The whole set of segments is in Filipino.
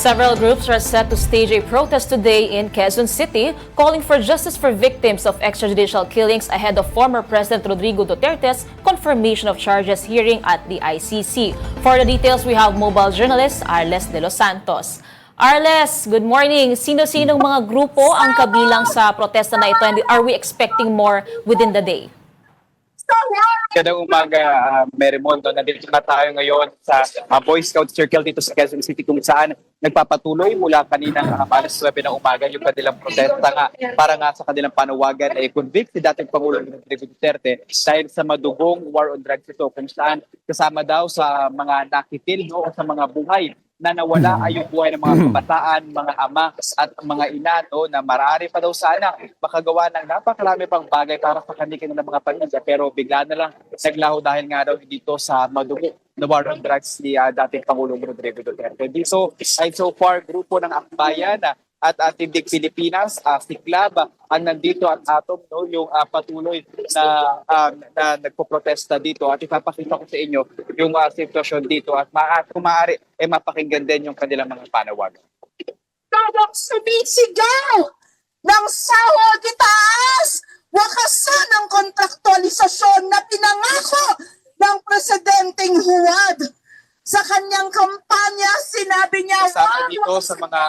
Several groups are set to stage a protest today in Quezon City, calling for justice for victims of extrajudicial killings ahead of former President Rodrigo Duterte's confirmation of charges hearing at the ICC. For the details, we have mobile journalist Arles de los Santos. Arles, good morning. Sino-sinong mga grupo ang kabilang sa protesta na ito, and are we expecting more within the day? Magandang umaga, Mary Mondo. Nandito na tayo ngayon sa Boy Scout Circle dito sa Quezon City kung saan nagpapatuloy mula kanina alas 9 ng umaga yung kanilang protesta nga para nga sa kanilang panawagan ay convict si dating Pangulong Rodrigo Duterte dahil sa madugong war on drugs ito kung saan kasama daw sa mga nakitil o sa mga buhay na nawala ay yung buhay ng mga kabataan, mga ama at mga ina na marami pa daw sana makagawa ng napakarami pang bagay para sa kanila ng mga pamilya pero bigla na lang naglaho dahil nga daw dito sa madugo na war on drugs ni dating Pangulong Rodrigo Duterte. So far, grupo ng Akbayan at Tindig Pilipinas, Siklab, ang nandito at atom yung patuloy na nagpo-protesta dito at ipapakita ko sa inyo yung sitwasyon dito at kung maaari mapakinggan din yung kanilang mga panawagan. Dapat sumisigaw ng sahod itaas! Wakasan ang kontraktualisasyon na pinangako ng Presidenteng Huwad. Sa kanyang kampanya, sinabi niya, kasama dito sa mga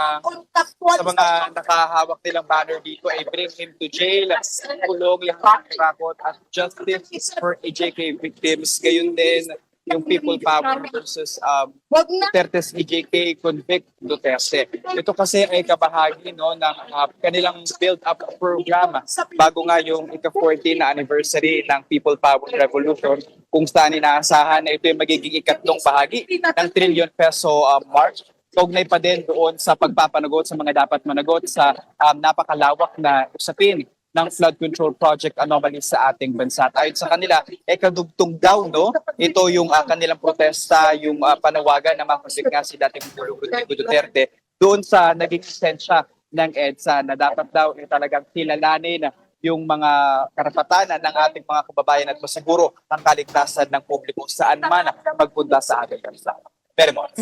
nakahawak nilang banner dito ay bring him to jail, kulong, lahat ng rakot at justice for EJK victims. Gayon din yung people power versus Duterte's EJK convict Duterte. Ito kasi ay kabahagi ng kanilang build-up program bago nga yung ika-14 na anniversary ng People Power Revolution kung saan inaasahan na ito yung magiging ikatlong bahagi ng trillion peso march. Kaugnay pa din doon sa pagpapanagot sa mga dapat managot sa napakalawak na usapin ng flood control project anomalies sa ating bansa. At ayon sa kanila, kadugtong daw, ito yung kanilang protesta, yung panawagan na makusik nga si dating Pangulong Rodrigo Duterte doon sa naging lisensya ng EDSA na dapat daw talagang kilalanin yung mga karapatanan ng ating mga kababayan at masiguro ang kaligtasan ng publiko saan man magpunta sa ating bansa. Very much.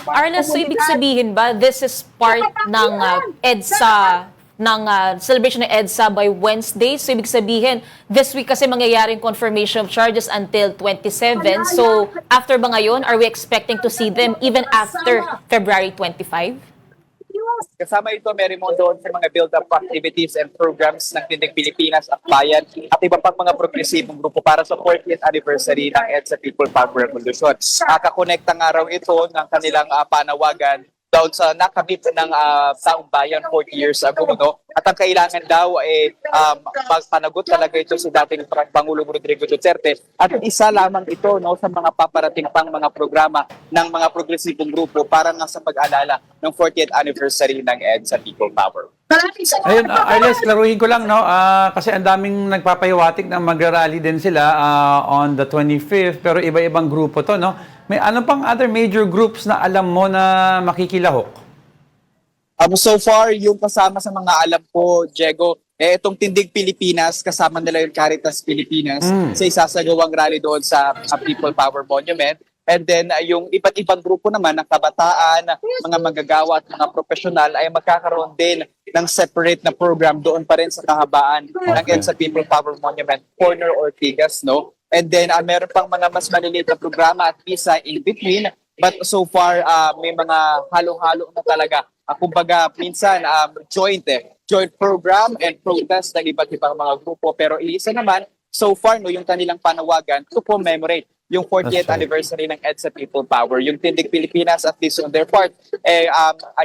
Arles, so ibig sabihin ba this is part ng EDSA ng celebration ng EDSA by Wednesday. So, ibig sabihin, this week kasi mangyayaring confirmation of charges until 27. So, after ba ngayon, are we expecting to see them even after February 25? Kasama ito, Mary Mo, doon sa mga build-up activities and programs ng Tindig Pilipinas, Akbayan, at iba pang mga progresibong grupo para sa 40th anniversary ng EDSA People Power Revolution. Kakonekta nga raw ito ng kanilang panawagan down sa nakamit ng taong bayan 40 years ago, At ang kailangan daw ay magpanagot talaga ito sa dating Pangulong Rodrigo Duterte. At isa lamang ito sa mga paparating pang mga programa ng mga progresibong grupo para nga sa pag-alala ng 40th anniversary ng EDSA People Power. Ayun, Arles, klaruhin ko lang, kasi ang daming nagpapahiwatig na mag-rally din sila on the 25th, pero iba-ibang grupo to, May ano pang other major groups na alam mo na makikilahok? So far, yung kasama sa mga alam ko, Diego, itong Tindig Pilipinas, kasama nila yung Caritas Pilipinas sa isasagawang rally doon sa People Power Monument. And then yung iba't ibang grupo naman ng kabataan, mga manggagawa at mga profesional ay magkakaroon din ng separate na program doon pa rin sa kahabaan ng EDSA People Power Monument, Corner Ortigas, And then meron pang mga mas maliliit na programa at visa in between. But so far, may mga halo-halo na talaga. Kumbaga, minsan joint program and protest ng iba't ibang mga grupo. Pero isa naman, so far, yung kanilang panawagan to commemorate yung 40th anniversary ng EDSA People Power. Yung Tindig Pilipinas, at least on their part,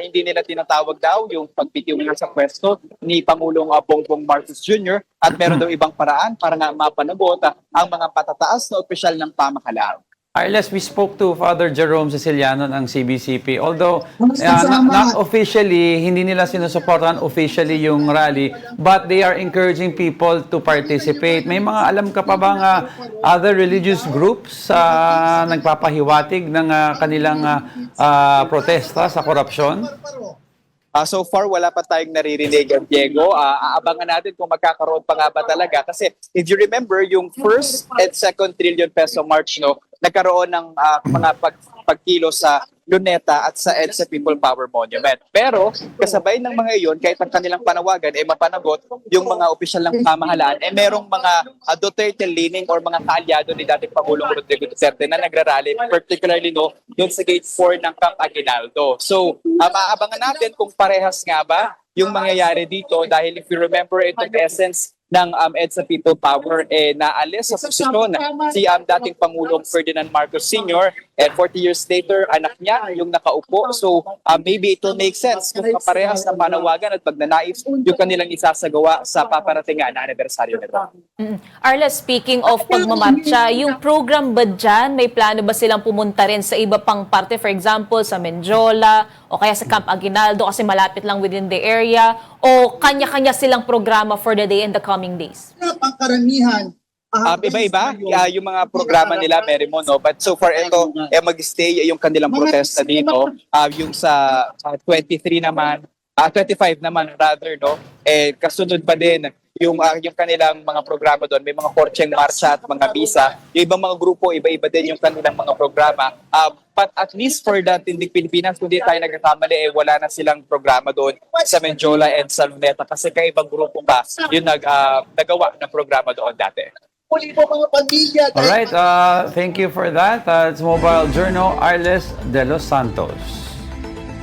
hindi nila tinatawag daw yung pagbitiw nila sa pwesto ni Pangulong Bongbong Marcos Jr. At meron daw ibang paraan para nga mapanagot ang mga patataas na opisyal ng pamahalaan. Arles, we spoke to Father Jerome Siciliano ng CBCP. Although, not officially, hindi nila sinusuportahan officially yung rally, but they are encouraging people to participate. May mga alam ka pa bang other religious groups nagpapahiwatig ng kanilang protesta sa korupsyon? So far, wala pa tayong naririnig, Diego. Aabangan natin kung magkakaroon pa nga ba talaga. Kasi if you remember, yung first and second trillion peso march, nagkaroon ng mga pagkilos sa Luneta at sa EDSA People Power Monument. Pero kasabay ng mga iyon, kahit ang kanilang panawagan ay mapanagot, yung mga opisyal ng pamahalaan, merong mga Duterte leaning or mga kaalyado ni dating Pangulong Rodrigo Duterte na nagrarally, particularly doon sa Gate 4 ng Camp Aguinaldo. So, maaabangan natin kung parehas nga ba yung mangyayari dito dahil if you remember itong essence ng EDSA People Power, naalis sa posisyon si dating Pangulong Ferdinand Marcos Sr. and 40 years later, anak niya yung nakaupo. So maybe it will make sense kung kaparehas ng panawagan at pagnanais yung kanilang isasagawa sa paparating na anibersaryo nito. Arla, speaking of pagmamarcha, yung program ba dyan, may plano ba silang pumunta rin sa iba pang parte? For example, sa Menjola o kaya sa Camp Aguinaldo kasi malapit lang within the area? O kanya-kanya silang programa for the day and the coming days? Pangkaramihan. Iba-iba yung mga programa nila, Mary Mo, no? But so far ito, mag-stay yung kanilang protesta dito. Yung sa 23 naman, 25 naman rather, no? Kasunod pa din yung kanilang mga programa doon. May mga kortseng marcha at mga bisa. Yung ibang mga grupo, iba-iba din yung kanilang mga programa. But at least for that, Tindig Pilipinas, kung di tayo nagkakamali, wala na silang programa doon sa Menjola and sa Luneta kasi kaibang grupo pa yung nagawa ng programa doon dati. Muli po mga pamilya. Alright, thank you for that. It's Mobile Journal, Arles de los Santos.